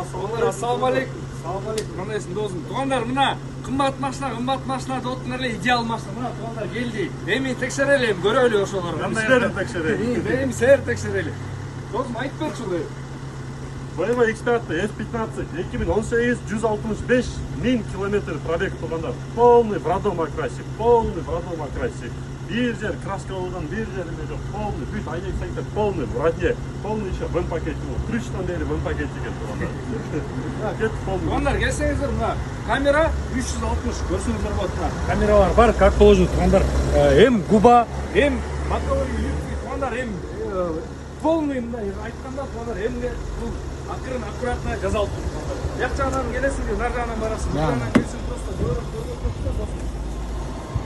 Ассаламу алейкум. Кандайсың досым? Тугандар, мына кымбат машина деп отуңар эле, идеал машина. Мына тугандар келди. Эми текшерели, көрөлү ошолор. Кандай текшерели? Эми сер текшерели. Досым айтып берчү. BMW X5 S15 2018 165 000 километр пробег тугандар. Полный в родном окрасе. Bir жер краска болгон, bir жеринде жок. Полный, бүт айнек саңтар полный в родне. Полный еще в пакете. 3 бери в пакете экен тугандар. Кет полный. Тугандар, келсеңиздер, мына камера 360 көрсөңүздөр болот. Камералар бар, как положено, тугандар. Эм губа, эм боковой люк, тугандар, эм полный мындай айтканда тугандар, эмне бул акырын аккуратно жазалып тугандар. Жак жагынан келесиңер, нар жагынан барасың. Бул жагынан келсең просто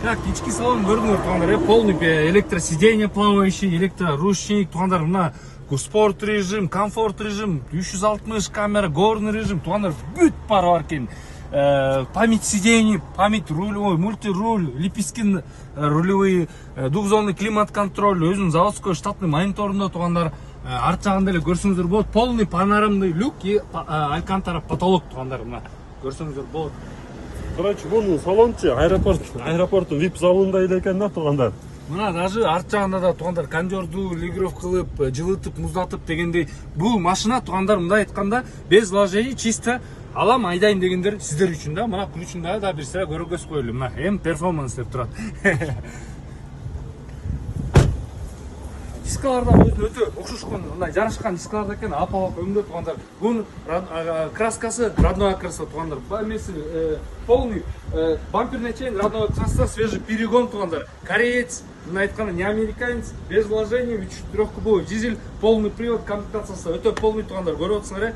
Так, ички салон көрдүңөр тугандар, полный электросиденье плавающий, электроручник, тугандар, мына спорт режим, комфорт режим, 360 камера, горный режим, тугандар, бүт бар экен. Память сидений, память рулевой, мультируль, лепестки рулевые, двухзонный климат-контроль, өзүнүн заводской штатный мониторунда тугандар, арт жагында эле көрсөңүздөр болот, полный панорамный люк и алькантара потолок тугандар, мына көрсөңүздөр болот. Короче, bunun salonчу аэропорттун VIP залында эле экен да тугандар. Мына даже арт жагында да тугандар кондёрду регулировка кылып, жылытып, муздатып дегендей, бул машина тугандар мындай айтканда без вложений, чисто алам айдайын дегендер сиздер үчүн да. Мына ключун да бир сыра көргөз коелу. Мына эм перформанс деп турат. Дискаларда өтө окшошкон, мындай жарышкан дискаларда экен, апалак өңдө тугандар. Бунун краскасы родной окраса тугандар. Эмеси полный бамперный чейн родной окраса, свежий перегон тугандар. Кореец, мына айтканда не американец, без вложений, 3-кубовый дизель, полный привод комплектациясы өтө полный тугандар. Көрүп атсыңар,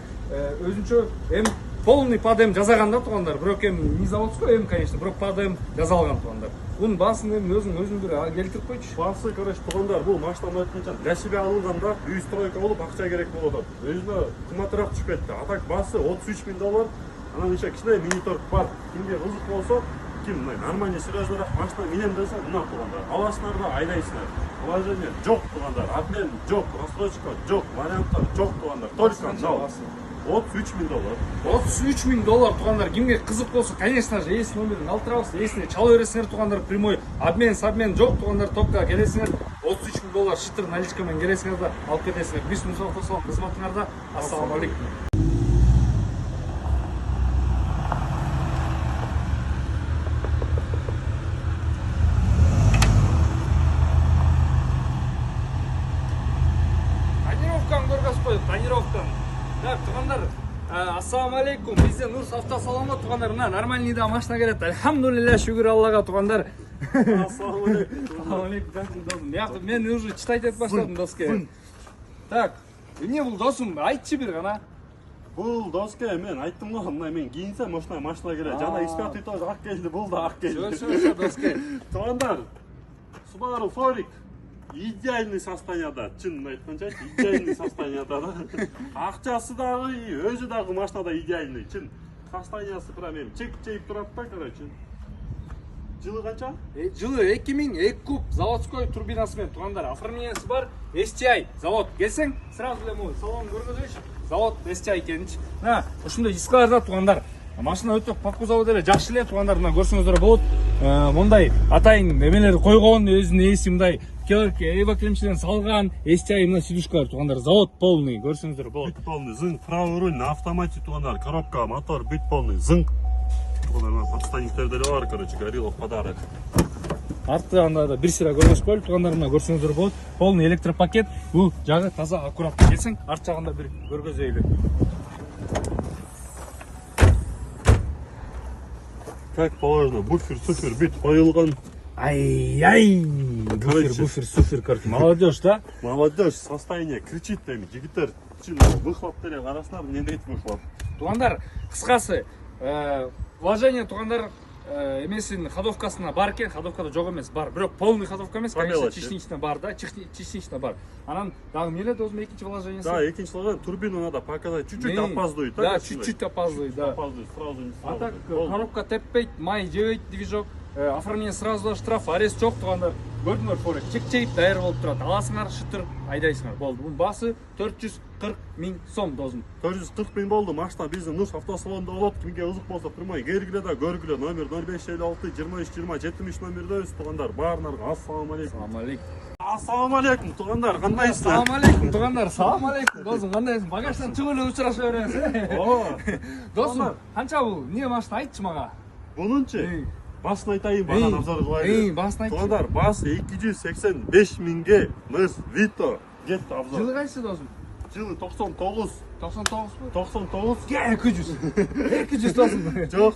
өзүнчө эм полный подем жасаганда тугандар. Бирок эм не заводской эм, конечно, бирок подем жасалган тугандар. Bunun basını özün bir keltirip koyчу. Bası короче тугандар, бул машинаны айтканча для себя алганда үй стройка болуп акча керек болуп атат. Өзүнө кымбатыраак түшүп кетти. А так басы $33 000. Анан иши кичине мини торг бар. Кимге кызык болсо, ким мындай нормальный серьезныраак машина минем десе, мына тугандар. Аласыңар да айдайсыңар. Вложение жок тугандар, обмен жок, рассрочка жок, варианттар жок тугандар. Только мына $33 000. $33 000 тугандар. Кимге кызык болсо, конечно же, эс номерин алтырабыз, эсине чала бересиңер тугандар, прямой обмен сабмен жок тугандар, топка келесиңер, $33 000 шытыр наличка менен келесиңер да алып кетесиңер. Биз Мусафа Тосалам кызматыңарда. Ассаламу алейкум. Тонировканы көргөз коюп, тонировканы. Так, тугандар, ассаламу алейкум. Бизде Нурс автосалонго тугандар, мына нормальный да машина келет. Альхамдулилля, шүгүр Аллага тугандар. Ассаламу алейкум. Ассаламу алейкум. Мен уже читать этип баштадым доске. Так, эмне бул досум? Айтчы бир гана. Бул доске мен айттым го, мына мен кийинсем ошондой машина келет. Жана X5 тоже ак келди, бул да ак келди. Сөзсүз доске. Тугандар, Subaru Forик идеальный состоянияда, чын айтканча идеальный состоянияда да. Акчасы дагы, өзү дагы машинада идеальный, чын. Состояниясы прям чек чейип турат да, короче. Жылы канча? Жылы 2002 куб заводской турбинасы менен тугандар. Оформлениясы бар. STI завод. Келсең, сразу эле могу салон көргөзөйчү. Завод STI экенчи. Мына ушундай дискаларда тугандар. Машина өтө по кузову деле жакшы эле тугандар, мына көрсөңүздөр болот. Мындай атайын эмелер койгон, өзүнүн эси мындай Эва кремчилерин салган, STI мына сидушкалар тугандар, завод полный, көрсөңүздөр болот. Бүт полный, зынк, правый руль на автомате тугандар, коробка, мотор, бүт полный, зынк. Тугандар, подстаниктер деле бар, короче, горилла в подарок. Арттагында да бир сыра көргөз коелу тугандар, мына көрсөңүздөр болот. Полный электропакет, бул жагы таза аккуратты. Келсең, арт жагында бир көргөзөйлү. Как положено, буфер, суфер, бүт коюлган. Ай-яй! Буфер, суфер, короче, молодежь, да? Молодежь, состояние, кричит эми, жигиттер, чын выхлоп деле карасыңар, эмне дейт выхлоп. Тугандар, кыскасы, вложение тугандар эмесин ходовкасына бар экен, ходовкада жок эмес, бар. Бирок полный ходовка эмес, конечно, частично бар да, частично бар. Анан дагы эмне өзүм экинчи вложениеси? Да, экинчи вложение, турбину надо показать, чуть-чуть опаздывает. Да, чуть-чуть опаздывает, да. Опаздывает, сразу не сразу. А так, коробка теппейт, май жебейт, движок. Оформление сразу да штраф, арест жок тугандар. көрдүңөр форек чекчейип даяр болуп турат. Аласыңар, шытыр айдайсыңар. Болду. Бунун баасы 440 000 сом досум. 440 000 болду. Машина биздин Нуш автосалонунда болот. Кимге ызык болсо прямой келгиле да көргүлө. Номер 0556 23 20 70 номердебиз туугандар. Баарыңарга ассалам алейкум. Салам алейкум. Ассалам алейкум туугандар. Кандайсыздар? Салам алейкум туугандар. Салам алейкум досум. Кандайсың? Багаждан чыгып эле учураша бересиң. Ооба. Досум, канча бул? Эмне машина айтчы мага? Bununчу басын айтайын, бадан обзор кылайын. басын айтчы. Туугандар, басы 285 000ге Mercedes Vito кетти обзор. Жылы кайсы досум? Жылы 99. 99бу? 99. 200. 200 досум. Жок.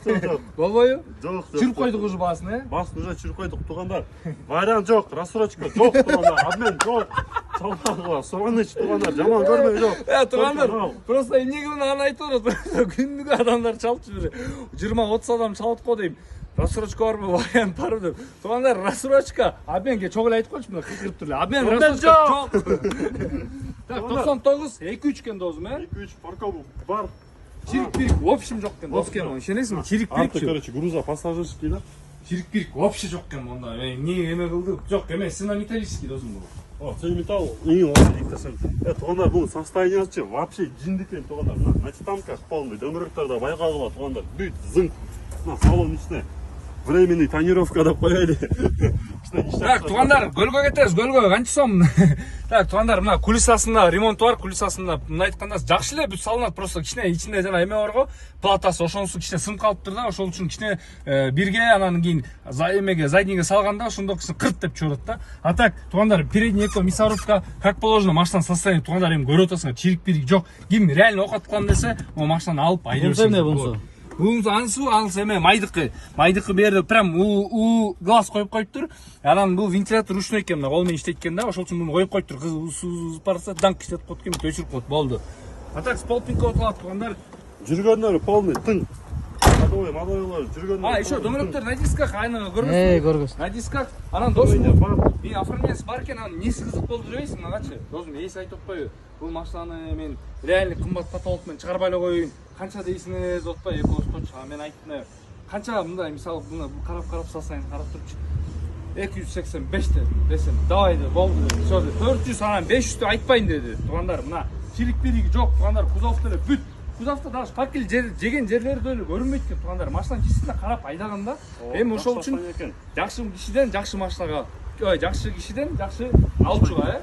Болбойбу? Жок. Чүрүп койдук уже басын, Басын уже чүрүп койдук туугандар. Вариант жок, рассрочка жок туугандар. Обмен жок. Салмагы, сораныч туугандар, жаман көрмөй жок. Туугандар, просто эмнеге муну аны айтып атат? Күндүгө адамдар чалып жүрө. 20-30 адам чалып го дейм. Рассрочка барбы, вариант барбы деп. Туугандар, рассрочка, обменге чогуу эле айтып койчу мына кыркырып туруп эле. Обмен рассрочка жок. Так, 99 2-3 экен досум, 2-3 парковка бар. Чирик-пирик в общем жок экен, дос экен, ишенесиңби? Чирик-пирик. Короче, груза пассажирский да. Чирик-пирик вообще жок экен монда. Эмне эме кылды? Жок, эмес, металлический досум бул. О, цей металл, иң оңайлыктасың. Туугандар, бул состояниясы вообще жиндик экен туугандар. На титанках полный, дөмөрөктөрдө байкалгыла туугандар. Бүт зың. На салон ичине временный тонировка деп коелу. Так, туугандар, көлгө кетебиз, көлгө канча сом? Так, туугандар, мына кулисасында ремонт бар, кулисасында мына айтканда жакшы эле бүт салынат, просто кичине ичинде жана эме барго, платасы ошонусу кичине сынып калыптыр да, ошол үчүн кичине бирге анан кийин эмеге заднийге салганда ошондо кичине кырт деп чыгып атат да. А так, туугандар, передний эко мясорубка как положено, машинанын состояние туугандар эми көрүп атасыңар, чирик-пирик жок. Ким реально окат кылам десе, могу машинаны алып айдап Бунусу Бунусу анысы эме майдыкы. Майдыкы берди прям у глаз коюп коюптур. Анан бул вентилятор ручной экен, мына кол менен иштейт экен да, ошол үчүн муну коюп коюптур. Кыз барса данк иштетип коет экен, өчүрүп коет, болду. А так сполпинка отулат туугандар. Жүргөндөрү полный тың. Модойлор жүргөндөрү. Еще дөмөрөктөр на дисках, айна көрмөсүң. көргөз. На дисках. Анан досум мен оформлениясы бар экен, анан неси кызык болду дебейсиң магачы? Досум, эси айтып атпайбы? Бул машинаны мен реально кымбат каталог менен чыгарбай эле коеюн. Канча дейсиңиз деп атпайбы? Экоскочу. Мен айттым, канча мындай мисалы буну карап салсаң, карап турчу. 285 десем, давай деп болду. Всё, 400 анан 500 айтпайын деди. Туугандар, мына чирик-пирик жок, туугандар, кузовдо эле бүт. Кузовдо даже шпакель жеген жерлери деле көрүнбөйт экен, туугандар. Машинанын чистине карап айдаганда, эми ошол үчүн жакшы кишиден жакшы машинага, жакшы кишиден жакшы алчуга,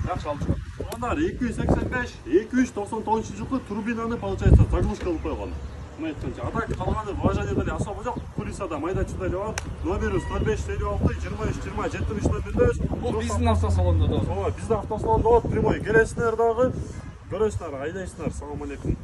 жакшы алчуга. Туугандар, 285, 299-жылкы турбинаны получается заглушка кылып койгон. Мына айтканча, а так калганы вложение деле особо жок. Кулисада майда-чуда деле бар. Номерибиз 0556 23 20 70 номердебиз. Бул биздин автосалондо да. Ооба, биздин автосалондо болот, прямой келесиңер дагы. Көрөсүңөр, айдайсыңар. Салам алейкум.